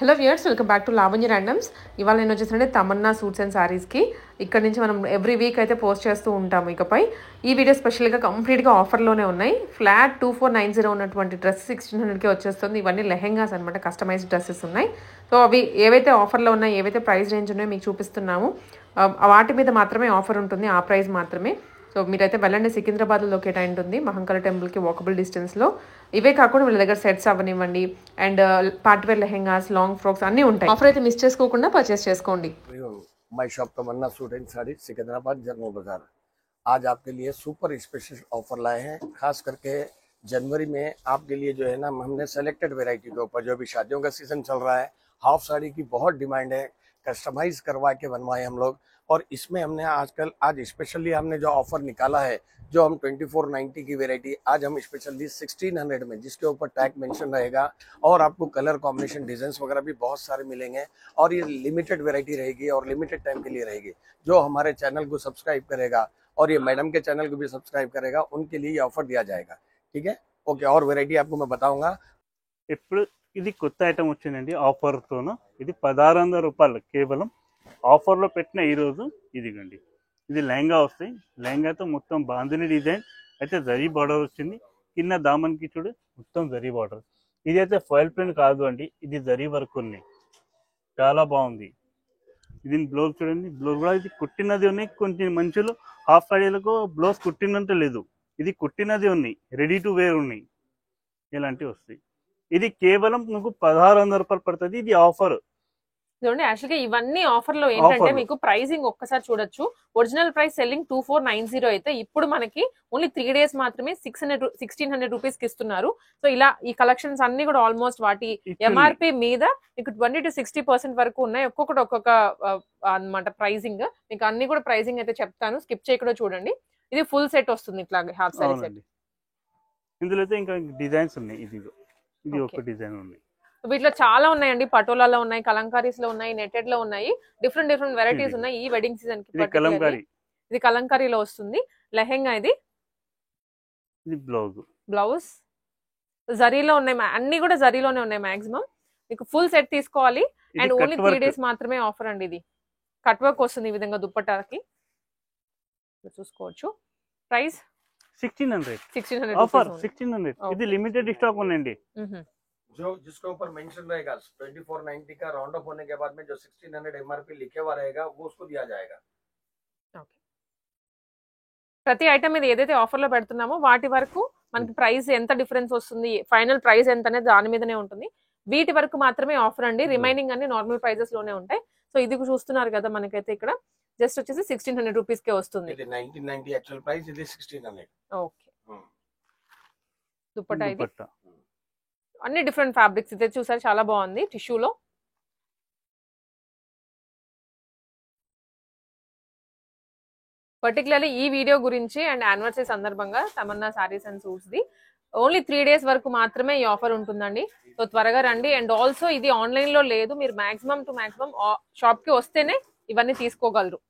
Hello viewers, welcome back to Lavanya randoms. ఇవాళ నేను వచ్చేసంటే Tamannaah suits and శారీస్కి ఇక్కడ నుంచి మనం ఎవ్రీ వీక్ అయితే పోస్ట్ చేస్తూ ఉంటాము. ఇకపై ఈ వీడియో స్పెషల్గా కంప్లీట్గా ఆఫర్లోనే ఉన్నాయి. ఫ్లాట్ 2490 ఉన్నటువంటి డ్రెస్ 1600కే వచ్చేస్తుంది. ఇవన్నీ లెహెంగాస్ అనమాట, కస్టమైజ్డ్ డ్రెస్సెస్ ఉన్నాయి. సో అవి ఏవైతే ఆఫర్లో ఉన్నాయో, ఏవైతే ప్రైస్ రేంజ్ ఉన్నాయో మీకు చూపిస్తున్నాము. వాటి మీద మాత్రమే ఆఫర్ ఉంటుంది, ఆ ప్రైస్ మాత్రమే. సో మీరైతే వెళ్ళండి. సికింద్రాబాద్లో లొకేట్ అయి ఉంటుంది, మహంకాళి టెంపుల్కి వాకబుల్ డిస్టెన్స్లో. ఇవే కాకుండా వీళ్ళ దగ్గర సెట్స్ అవనివ్వండి, and partywear lehengas, long frocks అన్నీ ఉంటాయి. ఆఫర్ అయితే మిస్ చేసుకోకుండా పర్చేస్ చేసుకోండి. My shop Tamanna suit and sari, Secunderabad, General Bazaar. आज आपके लिए सुपर स्पेशल ऑफर लाए हैं। खास करके जनवरी में आपके लिए जो है ना, हमने सेलेक्टेड वैरायटी के ऊपर, जो अभी शादियों का सीजन चल रहा है, हाफ साड़ी की बहुत डिमांड है, कस्टमाइज करवा के बनवाए हम लोग। और इसमें हमने आज स्पेशली हमने जो ऑफर निकाला है, जो हम 2490 की वैरायटी आज हम स्पेशली 1600 में, जिसके ऊपर टैग मेंशन रहेगा, और आपको कलर कॉम्बिनेशन डिजाइन वगैरह भी बहुत सारे मिलेंगे। और ये लिमिटेड वैरायटी रहेगी और लिमिटेड टाइम के लिए रहेगी। जो हमारे चैनल को सब्सक्राइब करेगा और ये मैडम के चैनल को भी सब्सक्राइब करेगा, उनके लिए ये ऑफर दिया जाएगा। ठीक है, ओके। और वैरायटी आपको मैं बताऊंगा। ఇప్పుడు ఇది కొత్త ఐటమ్ వచ్చిందండి ఆఫర్తోను. ఇది 1600 రూపాయలు కేవలం ఆఫర్లో పెట్టిన ఈరోజు. ఇదిగండి, ఇది లెహంగా వస్తాయి. లెహంగాతో మొత్తం బాందిని డిజైన్ అయితే జరీ బార్డర్ వచ్చింది. కింద దామన్కి చూడు మొత్తం జరీ బార్డర్. ఇది అయితే ఫాయిల్ ప్రింట్ కాదు అండి, ఇది జరీ వర్క్ ఉన్నాయి. చాలా బాగుంది. ఇది బ్లౌజ్ చూడండి, బ్లౌజ్ కూడా ఇది కుట్టినది ఉన్నాయి. కొంచెం మంచులు హాఫ్ సాడీలకు బ్లౌజ్ కుట్టినంత లేదు, ఇది కుట్టినది ఉన్నాయి, రెడీ టు వేర్ ఉన్నాయి, ఇలాంటివి వస్తాయి. ఇది కేవలం మీకు 1600 రూపాయలు పడుతుంది. ఇది ఆఫర్ చూడండి. యాక్చువల్గా ఇవన్నీ ఆఫర్లో ఏంటంటే మీకు ప్రైసింగ్ ఒక్కసారి చూడొచ్చు. ఒరిజినల్ ప్రైస్ సెల్లింగ్ 2490 అయితే ఇప్పుడు మనకి ఓన్లీ 3 days మాత్రమే 1600 రూపీస్ కి ఇస్తున్నారు. సో ఇలా ఈ కలెక్షన్స్ అన్ని కూడా ఆల్మోస్ట్ వాటి ఎంఆర్పి మీద మీకు 20 to 60% వరకు ఉన్నాయి. ఒక్కొక్కటి ఒక్కొక్క అన్నమాట ప్రైసింగ్. మీకు అన్ని కూడా ప్రైసింగ్ అయితే చెప్తాను, స్కిప్ చేయకుండా చూడండి. ఇది ఫుల్ సెట్ వస్తుంది, ఇట్లా హాఫ్ సారీ సెట్. ఇందులో అయితే ఇంకా డిజైన్స్ ఉన్నాయి. ఇది ఒక డిజైన్ ఉన్నాయి. వీటిలో చాలా ఉన్నాయండి. పటోలాలో ఉన్నాయి, కలంకారీస్ లో ఉన్నాయి, నెటెడ్ లో ఉన్నాయి, డిఫరెంట్ వెరైటీస్ ఉన్నాయి. ఈ వెడ్డింగ్ సీజన్ కి ఇది కలంకారీలో వస్తుంది. లెహెంగా ఇది బ్లౌజ్ జరీలో ఉన్నాయి, అన్ని కూడా జరీలోనే ఉన్నాయి మాక్సిమం. మీకు ఫుల్ సెట్ తీసుకోవాలి అండ్ ఓన్లీ 3 days మాత్రమే ఆఫర్ అండి. ఇది కట్ వర్క్ వస్తుంది ఈ విధంగా దుప్పటాకి, చూసుకోవచ్చు. Price 1600 offer 1600. ఇది లిమిటెడ్ స్టాక్ ఉందండి. जो जिसके ऊपर मेंशन रहेगा 2490 का राउंड अप होने के बाद में जो 1600 एमआरपी लिखे हुआ रहेगा, वो उसको दिया जाएगा। ప్రతి ఐటమ్ మీద ఏదైతే ఆఫర్ లో పెడుతున్నామో వాటి వరకు మనకి ప్రైస్ ఎంత డిఫరెన్స్ వస్తుంది, ఫైనల్ ప్రైస్ ఎంత అనేది దాని మీదనే ఉంటుంది. వీటి వరకు మాత్రమే ఆఫర్ అండి, రిమైనింగ్ అన్ని నార్మల్ ప్రైజెస్ లోనే ఉంటాయి. సో ఇది చూస్తున్నారు కదా, మనకైతే ఇక్కడ జస్ట్ వచ్చేసి 1600 రూపీస్ కే వస్తుంది. ఇది 1990 యాక్చువల్ ప్రైస్, ఇది 1600. ఓకే. దుపట్టా ఇది అన్ని డిఫరెంట్ ఫ్యాబ్రిక్స్ అయితే చూసారు, చాలా బాగుంది. టిష్యూలో పర్టికులర్లీ ఈ వీడియో గురించి అండ్ యానివర్సరీ సందర్భంగా Tamannaah saris and suits the only 3 days వరకు మాత్రమే ఈ ఆఫర్ ఉంటుందండి. సో త్వరగా రండి. అండ్ ఆల్సో ఇది ఆన్లైన్ లో లేదు, మీరు మాక్సిమం టు మాక్సిమం షాప్ కి వస్తేనే ఇవన్నీ తీసుకోగలరు.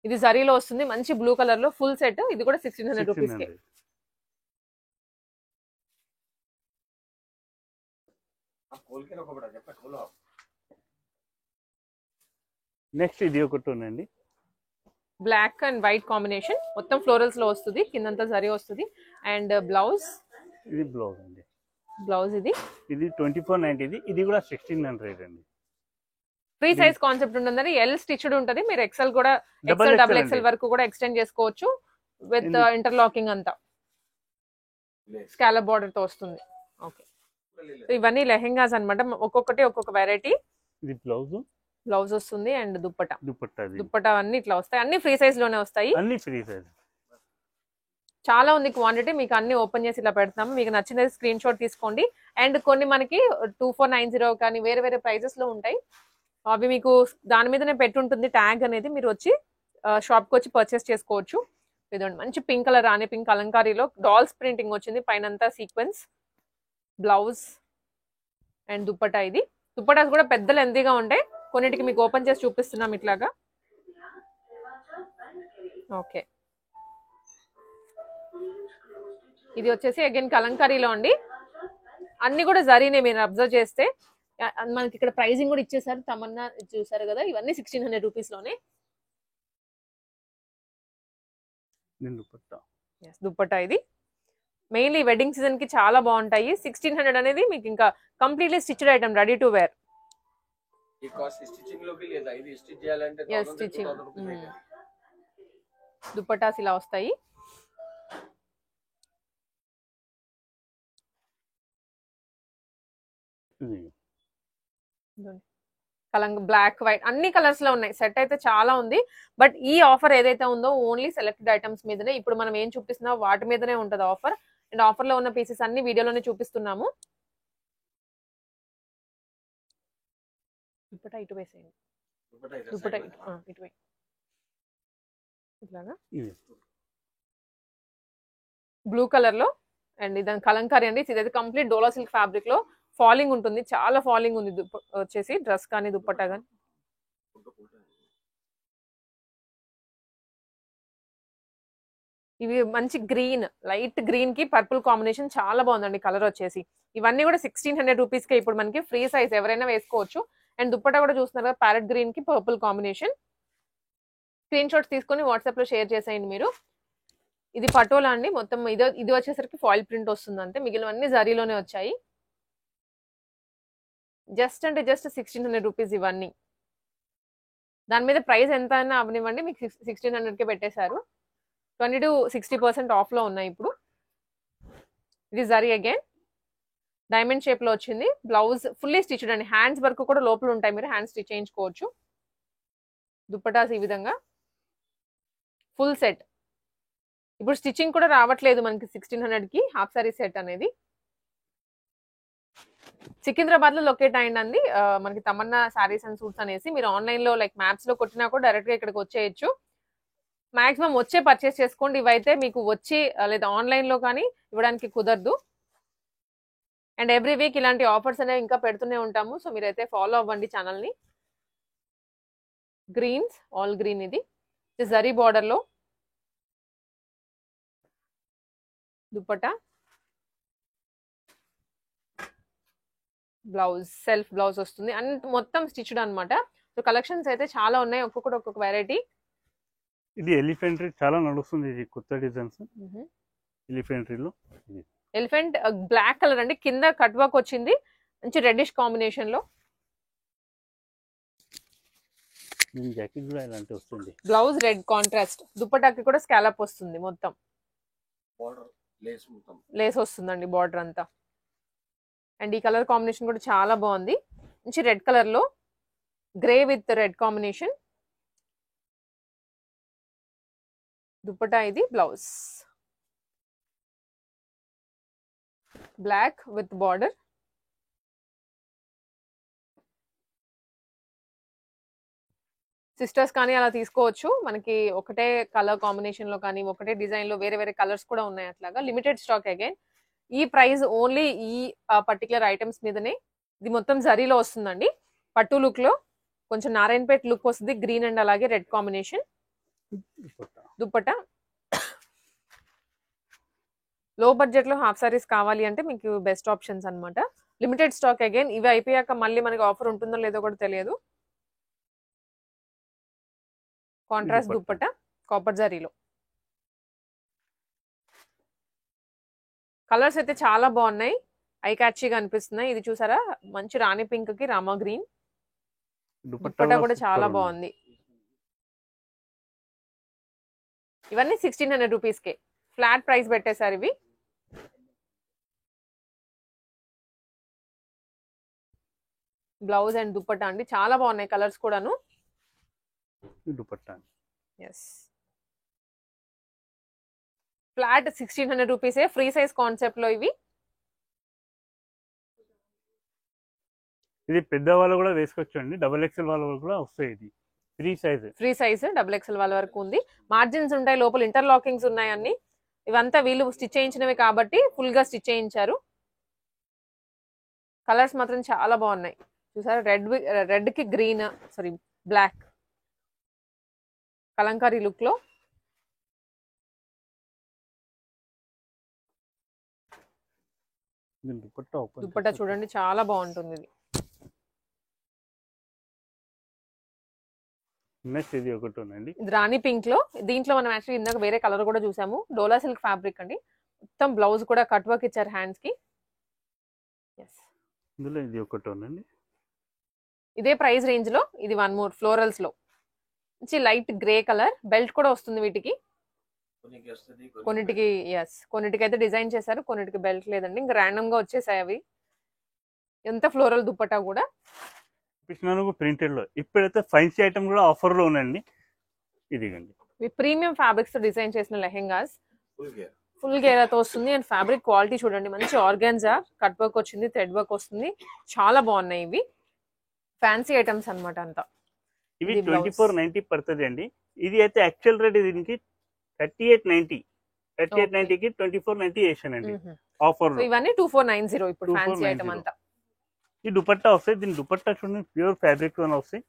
ఇది జరీలో వస్తుంది, మంచి బ్లూ కలర్ లో ఫుల్ సెట్. ఇది కూడా 1600 రూపీస్ కే. నెక్స్ట్ ఇది ఒకటి ఉందండి, బ్లాక్ అండ్ వైట్ కాంబినేషన్, మొత్తం ఫ్లోరల్స్ లో వస్తుంది, కిందంతా జరీ వస్తుంది. అండ్ బ్లౌజ్, ఇది బ్లౌజ్ అండి. బ్లౌజ్ ఇది 2490. ఇది కూడా 1600 అండి. ఫ్రీ సైజ్ కాన్సెప్ట్ ఉంటుందని ఎల్ స్టిచ్డ్ ఉంటుంది. మీరు ఎక్సెల్ కూడా డబుల్ ఎక్సెల్ వరకు కూడా ఎక్స్టెండ్ చేసుకోవచ్చు విత్ ఇంటర్లాకింగ్ అంతా. స్కాలప్ బార్డర్ తో వస్తుంది. ఓకే. ఇవన్నీ లెహెంగాస్ అన్నమాట, ఒక్కొక్కటి ఒక్కొక్క వెరైటీ. ఇది బ్లౌజ్ వస్తుంది అండ్ దుప్పట్టా అన్ని ఇట్లా వస్తాయి. అన్ని ఫ్రీ సైజ్ లోనే వస్తాయి, అన్ని ఫ్రీ సైజ్. చాలా ఉంది క్వాంటిటీ. మీకు అన్ని ఓపెన్ చేసి ఇలా పెడతాము. మీకు నచ్చినది స్క్రీన్ షాట్ తీసుకోండి. అండ్ కొన్ని మనకి 2490 కానీ వేరే వేరే ప్రైజెస్ లో ఉంటాయి. అవి మీకు దాని మీదనే పెట్టుంటుంది ట్యాగ్ అనేది. మీరు వచ్చి షాప్ కి వచ్చి పర్చేస్ చేసుకోవచ్చు. ఇదండి మంచి పింక్ కలర్, రాణి పింక్ కలంకారీలో డాల్స్ ప్రింటింగ్ వచ్చింది, పైనంతా సీక్వెన్స్. Blouse and dupatta. ఇది దుప్పటాస్ కూడా పెద్ద లెంతీగా ఉంటాయి. కొన్నిటికి మీకు ఓపెన్ చేసి చూపిస్తున్నాం ఇట్లాగా. ఓకే. ఇది వచ్చేసి అగైన్ కలంకారీలో అండి. అన్ని కూడా జరీనే, మీరు అబ్జర్వ్ చేస్తే మనకి ఇక్కడ ప్రైజింగ్ కూడా ఇచ్చేసారు, తమన్నా చూసారు కదా, ఇవన్నీ 1600 రూపీస్ లోనే. దుప్పట్టా ఇది మెయిన్లీ వెడ్డింగ్ సీజన్ కి చాలా బాగుంటాయి. 1600 అనేది మీకు ఇంకా completely stitched item, ready to wear. ఈ కాస్ట్ స్టిచ్చింగ్ లోకి లేదా, ఇది స్టిచ్ చేయాలంటే స్టిచ్చింగ్ దుప్పటాస్ ఇలా వస్తాయి. కలంగ్ బ్లాక్ వైట్ అన్ని కలర్స్ లో ఉన్నాయి. సెట్ అయితే చాలా ఉంది. బట్ ఈ ఆఫర్ ఏదైతే ఉందో ఓన్లీ సెలెక్టెడ్ ఐటమ్స్ మీదనే. ఇప్పుడు మనం ఏం చూపిస్తున్నా వాటి మీదనే ఉంటది ఆఫర్. అండ్ ఆఫర్ లో ఉన్న పీసెస్ అన్ని వీడియోలోనే చూపిస్తున్నాము. దుప్పటా ఇటు వేసేయండి, దుప్పటా ఇటు వేయండి. ఇట్లాగా బ్లూ కలర్ లో. అండ్ ఇది కలంకారీ అండి. ఇదైతే కంప్లీట్ డోలా సిల్క్ ఫ్యాబ్రిక్ లో ఫాలింగ్ ఉంటుంది, చాలా ఫాలింగ్ ఉంది వచ్చేసి డ్రెస్ కానీ దుప్పట్టా కానీ. ఇవి మంచి గ్రీన్, లైట్ గ్రీన్ కి పర్పుల్ కాంబినేషన్ చాలా బాగుందండి కలర్ వచ్చేసి. ఇవన్నీ కూడా 1600 రూపీస్ కే ఇప్పుడు మనకి ఫ్రీ సైజ్ ఎవరైనా వేసుకోవచ్చు. అండ్ దుప్పట్టా కూడా చూస్తున్నారు కదా, ప్యారెట్ గ్రీన్ కి పర్పుల్ కాంబినేషన్. స్క్రీన్ షాట్స్ తీసుకొని వాట్సాప్ లో షేర్ చేసేయండి మీరు. ఇది పటోలా అండి, మొత్తం ఇది వచ్చేసరికి ఫాయిల్ ప్రింట్ వస్తుంది అంతే, మిగిలినవన్నీ జరీలోనే వచ్చాయి. జస్ట్ అంటే జస్ట్ 1600 రూపీస్ ఇవన్నీ. దాని మీద ప్రైస్ ఎంత అయినా అవనివ్వండి, మీకు 1600కే పెట్టేశారు. 20 to 60% ఆఫ్ లో ఉన్నాయి ఇప్పుడు. ఇది జరీ అగైన్ డైమండ్ షేప్ లో వచ్చింది. బ్లౌజ్ ఫుల్లీ స్టిచ్డ్ అండి, హ్యాండ్స్ వర్క్ కూడా లోపల ఉంటాయి, మీరు హ్యాండ్ స్టిచ్ చేయించుకోవచ్చు. దుప్పటాస్ ఈ విధంగా ఫుల్ సెట్. ఇప్పుడు స్టిచ్చింగ్ కూడా రావట్లేదు మనకి 1600కి హాఫ్ సారీ సెట్ అనేది. సికింద్రాబాద్ లో లొకేట్ అయిందండి మనకి తమన్నా సారీస్ అండ్ సూట్స్ అనేసి. మీరు ఆన్లైన్ లో లైక్ మ్యాప్స్ లో కొట్టినా కూడా డైరెక్ట్ గా ఇక్కడికి వచ్చేయచ్చు. మాక్సిమం వచ్చే పర్చేస్ చేసుకోండి. ఇవైతే మీకు వచ్చి లేదా ఆన్లైన్ లో కానీ ఇవ్వడానికి కుదరదు. అండ్ ఎవ్రీ వీక్ ఇలాంటి ఆఫర్స్ అనేవి ఇంకా పెడుతూనే ఉంటాము. సో మీరైతే ఫాలో అవ్వండి ఛానల్ ని. Greens, all green. ఇది జరీ బార్డర్ లో దుప్పటా, బ్లౌజ్ సెల్ఫ్ బ్లౌజ్ వస్తుంది అండ్ మొత్తం స్టిచ్డ్ అన్నమాట. సో కలెక్షన్స్ అయితే చాలా ఉన్నాయి, ఒక్కొక్కటి ఒక్కొక్క వెరైటీ. ఇది ఎలిఫెంట్రీ చాలా నడుస్తుంది, ఇది కొత్త డిజైన్స్ ఎలిఫెంట్రీలో. ఎలిఫెంట్ బ్లాక్ కలర్ అండి, కింద కట్ వర్క్ వచ్చింది మంచి రెడ్డిష్ కాంబినేషన్ లో. జాకెట్ కూడా ఇలాంటి వస్తుంది. బ్లౌజ్ రెడ్ కాంట్రాస్ట్, దుప్పటాకి కూడా స్కాలప్ వస్తుంది, మొత్తం లేస్ వస్తుందండి బార్డర్ అంతా. అండ్ ఈ కలర్ కాంబినేషన్ కూడా చాలా బాగుంది, మంచి రెడ్ కలర్ లో grey with red combination. Dupatta ఇది, blouse black with border. Sisters కానీ అలా తీసుకోవచ్చు. మనకి ఒకటే కలర్ కాంబినేషన్ లో కానీ ఒకటే డిజైన్ లో వేరే వేరే కలర్స్ కూడా ఉన్నాయి. అట్లాగా లిమిటెడ్ స్టాక్ అగైన్. ఈ ప్రైస్ ఓన్లీ ఈ పర్టికులర్ ఐటమ్స్ మీదనే. ఇది మొత్తం జరీలో వస్తుందండి, పట్టు లుక్ లో కొంచెం నారాయణపేట్ లుక్ వస్తుంది. గ్రీన్ అండ్ అలాగే రెడ్ కాంబినేషన్. దుప్పటా లో బడ్జెట్ లో హాఫ్ సారీస్ కావాలి అంటే మీకు బెస్ట్ ఆప్షన్స్ అన్నమాట. Limited stock again. ఇవి అయిపోయాక మళ్ళీ మనకి ఆఫర్ ఉంటుందో లేదో కూడా తెలియదు. కాంట్రాస్ట్ దుప్పటా కాపర్ జరీలో. కలర్స్ అయితే చాలా బాగున్నాయి, ఐ క్యాచీగా అనిపిస్తున్నాయి. ఇది చూసారా, మంచి రాణి పింక్ కి రామా గ్రీన్. దుప్పటా కూడా చాలా బాగుంది. ఇవన్నీ 1600 రూపీస్ కే ఫ్లాట్ ప్రైస్ పెట్టేశారు ఇవి. బ్లౌజ్ అండ్ దుప్పటా అండి, చాలా బాగున్నాయి కలర్స్ కూడాను. దుపట్టా ఎస్, ఫ్లాట్ 1600 రూపీసే, ఫ్రీ సైజ్ కాన్సెప్ట్ లో ఇవి. ఇది పెద్ద వాళ్ళు కూడా వేసుకోవచ్చు అండి, XXL వాళ్ళు కూడా వస్తాయి. ఇది ఫ్రీ సైజ్ XXL వాళ్ళ వరకు ఉంది. మార్జిన్స్ ఉంటాయి, లోపల ఇంటర్లాకింగ్స్ ఉన్నాయి అన్ని. ఇవంతా వీళ్ళు స్టిచ్ చేయించినవి కాబట్టి ఫుల్ గా స్టిచ్ చేయించారు. కలర్స్ మాత్రం చాలా బాగున్నాయి చూసారా, రెడ్ కి green, sorry black, Kalamkari look లో. దుప్పట్టా చూడండి చాలా బాగుంటుంది ఇది. నెక్స్ట్ ఇది ఒకటి ఉందండి. ఇది రాణి పింక్ లో. దీంట్లో మనం యాక్చువల్లీ ఇందాక వేరే కలర్ కూడా చూసాము. డోలా సిల్క్ ఫ్యాబ్రిక్ అండి. మొత్తం బ్లౌజ్ కూడా కట్ వర్క్ ఇచ్చారు హ్యాండ్స్ కి. ఇందులో ఇది ఒకటి ఉందండి. ఇదే ప్రైస్ రేంజ్ లో ఇది వన్ మోర్ ఫ్లోరల్స్ లో మంచి లైట్ గ్రే కలర్. బెల్ట్ కూడా వస్తుంది వీటికి. కొన్నిటికి కొన్నిటికి అయితే డిజైన్ చేశారు, కొన్నిటికి బెల్ట్ లేదండి. ఇంకా ర్యాండమ్ గా వచ్చేసాయి అవి. ఎంత ఫ్లోరల్ దుప్పటా కూడా ప్రింటెడ్ లో. ఇప్పుడైతే ఫ్యాన్సీ ఐటమ్ కూడా ఆఫర్ లో ఉందండి. ఇదిగండి ప్రీమియం ఫ్యాబ్రిక్స్ తో డిజైన్ చేసిన లెహెంగాస్. ఫుల్ గేరాతో వస్తుంది. అండ్ ఫ్యాబ్రిక్ క్వాలిటీ చూడండి, మంచి ఆర్గాన్జా కట్ వర్క్ వచ్చింది, థ్రెడ్ వర్క్ వస్తుంది. చాలా బాగున్నాయి ఇవి. ఫ్యాన్సీ ఐటమ్స్ అన్నమాట అంతా. ఇవి 2490 పడుతుంది అండి. ఇది అయితే యాక్చువల్ రేట్ దీనికి 3890. 3890 కి 2490 వేసానండి ఆఫర్ లో. ఇవన్నీ 2490 ఇప్పుడు ఫ్యాన్సీ ఐటమ్ అంతా. ఈ దుపట్టా వస్తాయి. దీని దుపట్టా చూడండి, ప్యూర్ ఫ్యాబ్రిక్ లోనే వస్తాయి.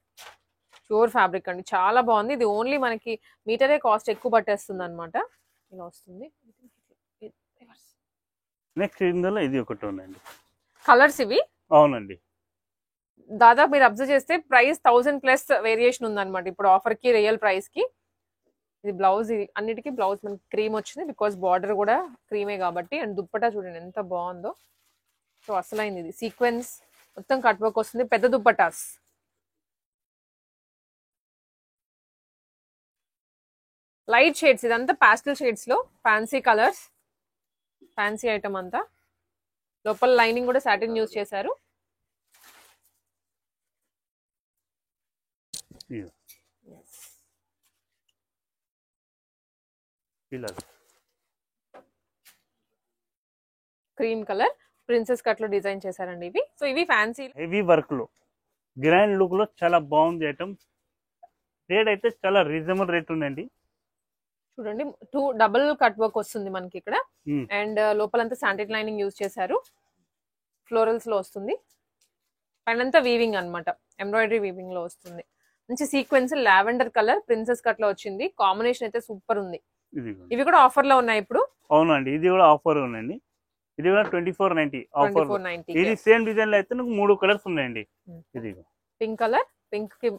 ప్యూర్ ఫ్యాబ్రిక్ అండి, చాలా బాగుంది. ఇది ఓన్లీ మనకి మీటరే కాస్ట్ ఎక్కువ పట్టేస్తుంది అనమాట. ఇలా వస్తుంది. నెక్స్ట్ ఇందులో ఇది ఒకటి ఉందండి. కలర్స్ ఇవి. అవునండి. దాదాపు మీరు అబ్జర్వ్ చేస్తే ప్రైస్ 1000+ వేరియేషన్ ఉందన్నమాట ఇప్పుడు ఆఫర్ కి, రియల్ ప్రైస్ కి. ఇది బ్లౌజ్. ఇది అన్నిటికీ బ్లౌజ్ మనకి క్రీమ్ వచ్చింది, బికాస్ బార్డర్ కూడా క్రీమే కాబట్టి. అండ్ దుప్పటా చూడండి ఎంత బాగుందో. సో అసలైంది ఇది సీక్వెన్స్ మొత్తం కట్ వర్క్ వస్తుంది. పెద్ద దుప్పటాస్. లైట్ షేడ్స్, ఇదంతా పాస్టల్ షేడ్స్ లో ఫ్యాన్సీ కలర్స్. ఫ్యాన్సీ ఐటమ్ అంతా. లోపల లైనింగ్ కూడా సాటిన్ యూజ్ చేశారు. క్రీమ్ కలర్ ప్రిన్సెస్ కట్ లో డిజైన్ చేశారండి ఇవి. సో ఇవి ఫ్యాన్సీ హెవీ వర్క్ లో, గ్రాండ్ లుక్ లో చాలా బాగుంది ఐటమ్. రేట్ అయితే చాలా రీజనబుల్ రేట్ ఉందండి. చూడండి, 2 డబుల్ కట్ వర్క్ వస్తుంది మనకి ఇక్కడ. అండ్ లోపలంతా శాంటిన్ లైనింగ్ యూజ్ చేశారు. ఫ్లోరల్స్ లో వస్తుంది. పైనంతా వీవింగ్ అన్నమాట, ఎంబ్రాయిడరీ వీవింగ్ లో వస్తుంది. మంచి sequence lavender colour princess cut లో వచ్చింది. కాంబినేషన్ అయితే సూపర్ ఉంది. ఇవి కూడా ఆఫర్ లో ఉన్నాయి ఇప్పుడు. అవునండి, ఇది కూడా ఆఫర్ ఉందండి. ఇది కూడా 2490 ఆఫర్. ఇది సేమ్ డిజైన్ లో అయితే నాకు 3 కలర్స్ ఉన్నాయండి. ఇది పింక్ కలర్, పింక్ కి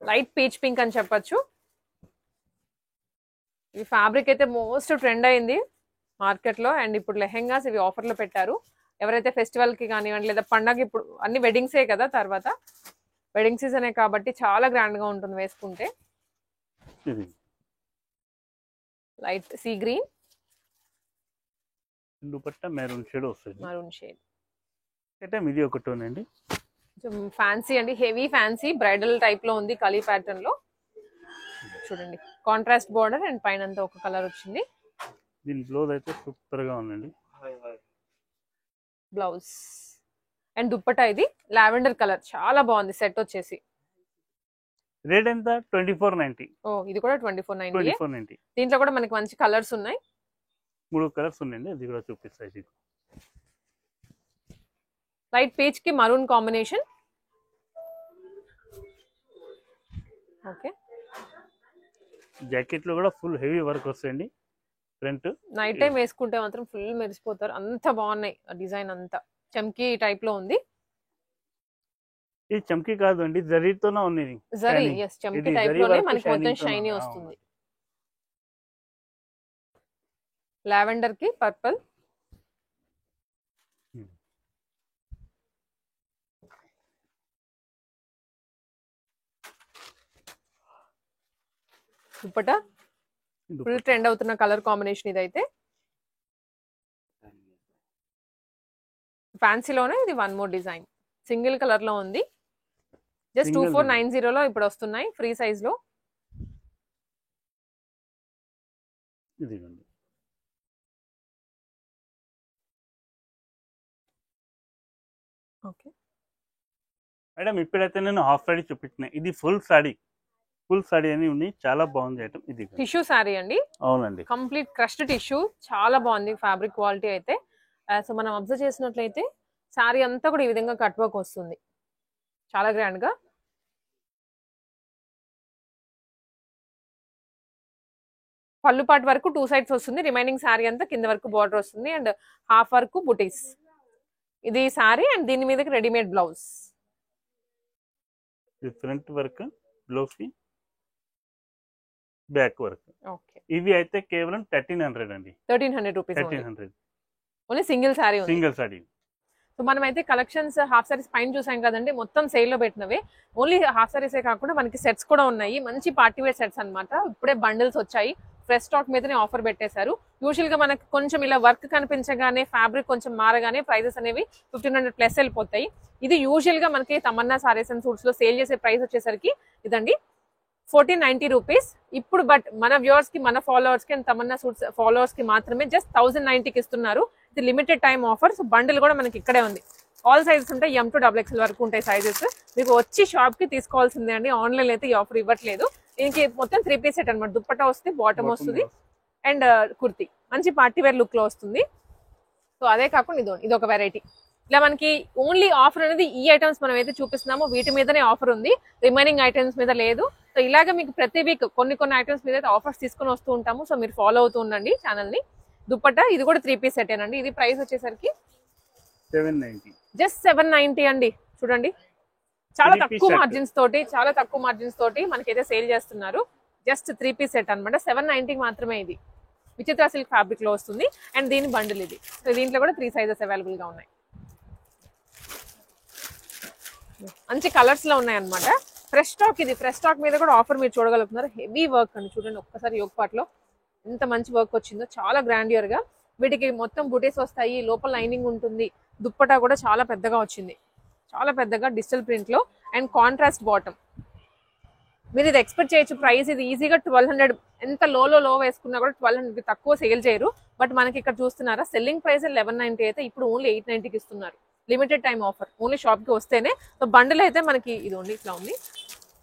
లైట్ పీచ్ పింక్ అని చెప్పొచ్చు. ఈ ఫ్యాబ్రిక్ అయితే మోస్ట్ ట్రెండ్ అయింది మార్కెట్ లో. అండ్ ఇప్పుడు లెహెంగాస్ ఇవి ఆఫర్ లో పెట్టారు. ఎవరైతే ఫెస్టివల్ కి కానివ్వండి, లేదా పండగ, ఇప్పుడు అన్ని వెడ్డింగ్సే కదా, తర్వాత వెడ్డింగ్ సీజనే కాబట్టి చాలా గ్రాండ్ గా ఉంటుంది వేసుకుంటే. Light sea green dupatta maroon shade వస్తుంది. Maroon shade. ఇది ఒకటి ఉందండి. ఫ్యాన్సీ అండి, హెవీ ఫ్యాన్సీ బ్రైడల్ టైప్ లో ఉంది. కలీ ప్యాటర్న్ లో చూడండి, కాంట్రాస్ట్ బోర్డర్ అండ్ పైన అంతా ఒక కలర్ వచ్చింది. దీని బ్లౌజ్ అయితే సూపర్ గా ఉందండి. బ్లౌజ్ అండ్ దుప్పటా ఇది లావెండర్ కలర్, చాలా బాగుంది సెట్ వచ్చేసి. రేట్ ఎంత? 2490. ఓ ఇది కూడా 2490. దీంట్లో కూడా మనకి మంచి కలర్స్ ఉన్నాయి. 3 కలర్స్ ఉన్నాయండి. అది కూడా చూపిస్తాయి. లైట్ పీచ్ కి మరూన్ కాంబినేషన్. ఓకే, జాకెట్ లో కూడా ఫుల్ హెవీ వర్క్ వస్తాయండి. ఫ్రంట్ నైట్ టైం వేసుకుంటే మాత్రం ఫుల్ మెరిసిపోతారు. అంత బాగున్నాయి. డిజైన్ అంతా చమ్కీ టైప్ లో ఉంది. ఇది చమ్కీ కాదు అండి, జరీతోనే ఉంది. జరీ, yes, చమ్కీ టైప్ లోనే మనకి మొత్తం షైనీ వస్తుంది. లావెండర్ కి పర్పుల్. దుపట్టా ఫుల్ ట్రెండ్ అవుతున్న కలర్ కాంబినేషన్ ఇదైతే. ఫ్యాన్సీలోనే ఇది one more design, single colour లో ఉంది. జస్ట్ 2490 లో ఇప్పుడు వస్తున్నాయి ఫ్రీ సైజ్ లో. ఓకే మేడం, ఇప్పుడైతే నేను హాఫ్ సారీ చూపించిన. ఇది ఫుల్ సారీ. ఫుల్ సారీ అని ఉంది, చాలా బాగుంది ఐటమ్. ఇది టిష్యూ సారీ అండి. అవునండి, కంప్లీట్ క్రష్డ్ టిష్యూ, చాలా బాగుంది ఫ్యాబ్రిక్ క్వాలిటీ అయితే. సో మనం అబ్జర్వ్ చేసినట్లయితే సారీ అంతా కూడా ఈ విధంగా కట్ వర్క్ వస్తుంది, చాలా గ్రాండ్ గా. పళ్ళు పాటు వరకు 2 సైడ్స్ వస్తుంది. రిమైనింగ్ సారీ అంతా కింద వరకు బార్డర్ వస్తుంది. అండ్ హాఫ్ వరకు బుటీస్. ఇది సారీ అండ్ దీని మీదకి readymade blouse. Front work blouse కి బ్యాక్ వర్క్. ఓకే, ఇవి అయితే కేవలం 1300 అండి. 1300 రూపీస్ 1300 ఓన్లీ సింగిల్ సారీ ఉంది. Single sorry. సో మనం అయితే కలెక్షన్స్ హాఫ్ సారీస్ పైన చూసాం కదండి, మొత్తం సేల్ లో పెట్టినవే. ఓన్లీ హాఫ్ సారీసే కాకుండా మనకి సెట్స్ కూడా ఉన్నాయి, మంచి పార్టీ వేర్ సెట్స్ అన్నమాట. ఇప్పుడే బండిల్స్ వచ్చాయి, ఫ్రెష్ స్టాక్ మీదనే ఆఫర్ పెట్టేశారు. యూజువల్ గా మనకి కొంచెం ఇలా వర్క్ కనిపించగానే, ఫ్యాబ్రిక్ కొంచెం మారగానే ప్రైజెస్ అనేవి 1500 ప్లస్ వెళ్ళిపోతాయి. ఇది యూజువల్ గా మనకి తమన్నా సారీస్ అండ్ సూట్స్ లో సేల్ చేసే ప్రైస్ వచ్చేసరికి ఇదండి 1490 రూపీస్. ఇప్పుడు బట్ మన వ్యూవర్స్ కి, మన ఫాలోవర్స్ కి అండ్ తమన్నా సూట్స్ ఫాలోవర్స్ కి మాత్రమే జస్ట్ 1090కి ఇస్తున్నారు. ఇది limited time offer. So bundle కూడా మనకి ఇక్కడే ఉంది. ఆల్ సైజెస్ ఉంటాయి, M to XXL వరకు ఉంటాయి సైజెస్. మీకు వచ్చి షాప్ కి తీసుకోవాల్సిందే అండి, ఆన్లైన్ అయితే ఈ ఆఫర్ ఇవ్వట్లేదు. దీనికి మొత్తం 3 పీస్ సెట్ అనమాట. దుప్పట్టా వస్తుంది, బాటమ్ వస్తుంది అండ్ కుర్తి, మంచి పార్టీ వేర్ లుక్ లో వస్తుంది. సో అదే కాకుండా ఇది ఒక వెరైటీ. ఇలా మనకి ఓన్లీ ఆఫర్ అనేది ఈ ఐటమ్స్ మనం అయితే చూపిస్తున్నామో వీటి మీదనే ఆఫర్ ఉంది, రిమైనింగ్ ఐటమ్స్ మీద లేదు. సో ఇలాగే మీకు ప్రతి వీక్ కొన్ని ఐటమ్స్ మీద అయితే ఆఫర్స్ తీసుకొని వస్తూ ఉంటాము. సో మీరు ఫాలో అవుతూ ఉండండి ఛానల్ ని. దుప్పట్టా ఇది కూడా 3 పీస్ సెట్ ఏనండి. ఇది ప్రైస్ వచ్చేసరికి 790, జస్ట్ 790 అండి. చూడండి, చాలా తక్కువ మార్జిన్స్ తోటి మనకైతే సేల్ చేస్తున్నారు. జస్ట్ 3 పీస్ సెట్ అనమాట. 790 మాత్రమే. ఇది విచిత్ర సిల్క్ ఫ్యాబ్రిక్ లో వస్తుంది అండ్ దీని బండిల్ ఇది. సో దీంట్లో కూడా 3 సైజెస్ అవైలబుల్ గా ఉన్నాయి. మంచి కలర్స్ లో ఉన్నాయి అనమాట. ఫ్రెష్ స్టాక్ ఇది. ఫ్రెష్ స్టాక్ మీద కూడా ఆఫర్ మీరు చూడగలుగుతున్నారు. హెవీ వర్క్ అండి. చూడండి ఒక్కసారి యోగ్ పార్ట్ లో ఎంత మంచి వర్క్ వచ్చిందో, చాలా గ్రాండియర్ గా. వీటికి మొత్తం బుటీస్ వస్తాయి, లోపల లైనింగ్ ఉంటుంది. దుప్పటా కూడా చాలా పెద్దగా వచ్చింది, చాలా పెద్దగా డిజిటల్ ప్రింట్ లో అండ్ కాంట్రాస్ట్ బాటమ్. మీరు ఇది ఎక్స్పెక్ట్ చేయొచ్చు ప్రైస్ ఇది ఈజీగా 1200, ఎంత లో వేసుకున్నా కూడా 1200 తక్కువ సేల్ చేయరు. బట్ మనకి ఇక్కడ చూస్తున్నారా, సెల్లింగ్ ప్రైస్ 1190 అయితే ఇప్పుడు ఓన్లీ 890కి ఇస్తున్నారు. Limited time offer, only shop కి వస్తేనే. సో బండిల్ అయితే మనకి ఇది ఉంది, ఇట్లా ఉంది.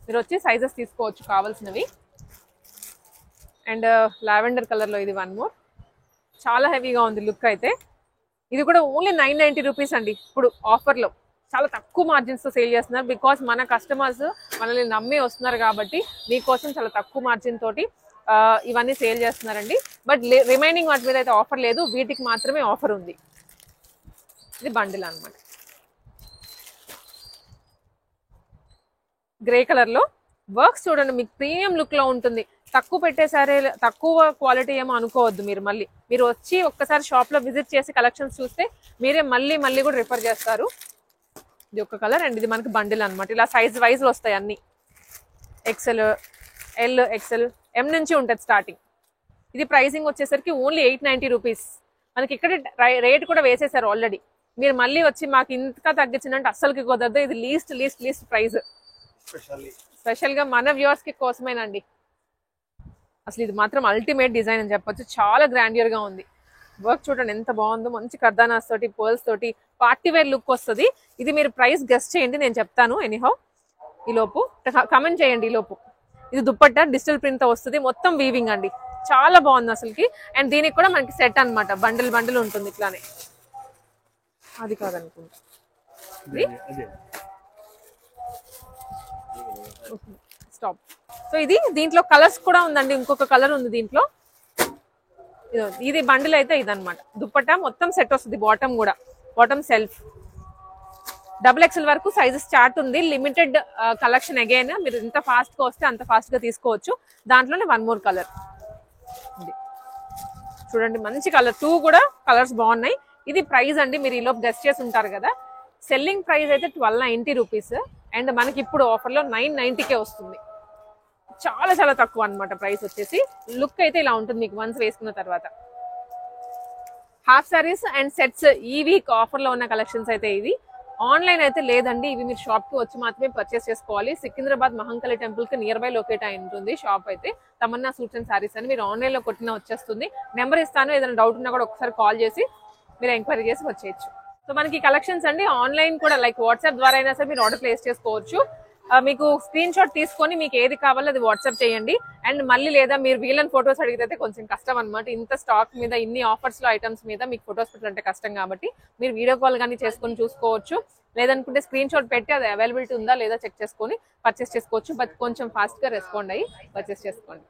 మీరు వచ్చి సైజెస్ తీసుకోవచ్చు కావాల్సినవి. అండ్ లావెండర్ కలర్ లో ఇది 1 మోర్, చాలా హెవీగా ఉంది లుక్ అయితే. ఇది కూడా ఓన్లీ 990 రూపీస్ అండి. ఇప్పుడు ఆఫర్ లో చాలా తక్కువ మార్జిన్స్ తో సేల్ చేస్తున్నారు. బికాస్ మన కస్టమర్స్ మనల్ని నమ్మి వస్తున్నారు కాబట్టి మీకోసం చాలా తక్కువ మార్జిన్ తోటి ఇవన్నీ సేల్ చేస్తున్నారండి. బట్ రిమైనింగ్ వాటి మీద అయితే ఆఫర్ లేదు, వీటికి మాత్రమే ఆఫర్ ఉంది. ఇది బండిల్ అన్నమాట. గ్రే కలర్ లో వర్క్స్ చూడండి, మీకు ప్రీమియం లుక్ లో ఉంటుంది. తక్కువ పెట్టేసారే, తక్కువ క్వాలిటీ ఏమో అనుకోవద్దు మీరు. మీరు వచ్చి ఒక్కసారి షాప్ లో విజిట్ చేసి కలెక్షన్స్ చూస్తే మీరే మళ్ళీ కూడా రిఫర్ చేస్తారు. ఇది ఒక కలర్ అండ్ ఇది మనకి బండిల్ అనమాట. ఇలా సైజ్ వైజ్ వస్తాయి అన్ని. XL, L, XL, M నుంచి ఉంటుంది స్టార్టింగ్. ఇది ప్రైసింగ్ వచ్చేసరికి ఓన్లీ 890 రూపీస్. మనకి ఇక్కడ రేట్ కూడా వేసేసారు ఆల్రెడీ. మీరు మళ్ళీ వచ్చి మాకు ఇంతగా తగ్గించిందంటే అస్సలకి కుదరదు. ఇది లీస్ట్ ప్రైస్, స్పెషల్ గా మన వ్యూవర్స్ కి కోసమేనండి. అసలు ఇది మాత్రం అల్టిమేట్ డిజైన్ అని చెప్పొచ్చు. చాలా గ్రాండియర్ గా ఉంది. వర్క్ చూడండి ఎంత బాగుందో, మంచి కర్దానాస్ తోటి, పర్ల్స్ తోటి పార్టీ వేర్ లుక్ వస్తుంది. ఇది మీరు ప్రైస్ గెస్ట్ చేయండి, నేను చెప్తాను. ఎనీహౌ ఈ లోపు కమెంట్ చేయండి. ఈ లోపు ఇది దుప్పట్టా డిజిటల్ ప్రింట్ తో వస్తుంది, మొత్తం వీవింగ్ అండి. చాలా బాగుంది అసలుకి. అండ్ దీనికి కూడా మనకి సెట్ అనమాట, బండిల్ ఉంటుంది ఇట్లానే. అది కాదనుకుంటా, స్టాప్. సో ఇది దీంట్లో కలర్స్ కూడా ఉందండి. ఇంకొక కలర్ ఉంది దీంట్లో. ఇది బండిల్ అయితే ఇదన్నమాట. దుప్పట్టా మొత్తం సెట్ వస్తుంది. Bottom self. XXL వరకు సైజెస్ చార్ట్ ఉంది. Limited collection. అగైన్ మీరు ఎంత ఫాస్ట్ గా వస్తే అంత ఫాస్ట్ గా తీసుకోవచ్చు. దాంట్లోనే 1 మోర్ కలర్ చూడండి, మంచి కలర్. 2 కూడా కలర్స్ బాగున్నాయి. ఇది ప్రైస్ అండి, మీరు ఈలోపు గెస్ట్ చేసి ఉంటారు కదా. సెల్లింగ్ ప్రైస్ అయితే 1290 రూపీస్ అండ్ మనకి ఇప్పుడు ఆఫర్ లో 990కే వస్తుంది. చాలా తక్కువ అన్నమాట ప్రైస్ వచ్చేసి. లుక్ అయితే ఇలా ఉంటుంది మీకు వన్స్ వేసుకున్న తర్వాత. హాఫ్ సారీస్ అండ్ సెట్స్ ఈ వీక్ ఆఫర్ లో ఉన్న కలెక్షన్స్ అయితే ఇవి. ఆన్లైన్ అయితే లేదండి, ఇవి మీరు షాప్ కి వచ్చి మాత్రమే పర్చేస్ చేసుకోవాలి. సికింద్రాబాద్ మహంకాళి టెంపుల్ కి నియర్ బై లొకేట్ అయి ఉంటుంది షాప్ అయితే. తమన్నా సూట్స్ అండ్ సారీస్ అని మీరు ఆన్లైన్ లో కొట్టినా వచ్చేస్తుంది. నెంబర్ ఇస్తాను, ఏదైనా డౌట్ ఉన్నా కూడా ఒకసారి కాల్ చేసి మీరు ఎంక్వైరీ చేసి వచ్చేయచ్చు. సో మనకి కలెక్షన్స్ అండి ఆన్లైన్ కూడా లైక్ వాట్సాప్ ద్వారా అయినా సరే మీరు ఆర్డర్ ప్లేస్ చేసుకోవచ్చు. మీకు స్క్రీన్ షాట్ తీసుకొని మీకు ఏది కావాలో అది వాట్సాప్ చేయండి. అండ్ మళ్ళీ లేదా మీరు వీళ్ళని ఫొటోస్ అడిగితే కొంచెం కష్టం అనమాట. ఇంత స్టాక్ మీద, ఇన్ని ఆఫర్స్ లో ఐటమ్స్ మీద మీకు ఫొటోస్ పెట్టాలంటే కష్టం కాబట్టి మీరు వీడియో కాల్ కానీ చేసుకొని చూసుకోవచ్చు. లేదనుకుంటే స్క్రీన్ షాట్ పెట్టి అది అవైలబిలిటీ ఉందా లేదా చెక్ చేసుకొని పర్చేస్ చేసుకోవచ్చు. బట్ కొంచెం ఫాస్ట్ గా రెస్పాండ్ అయ్యి పర్చేస్ చేసుకోండి.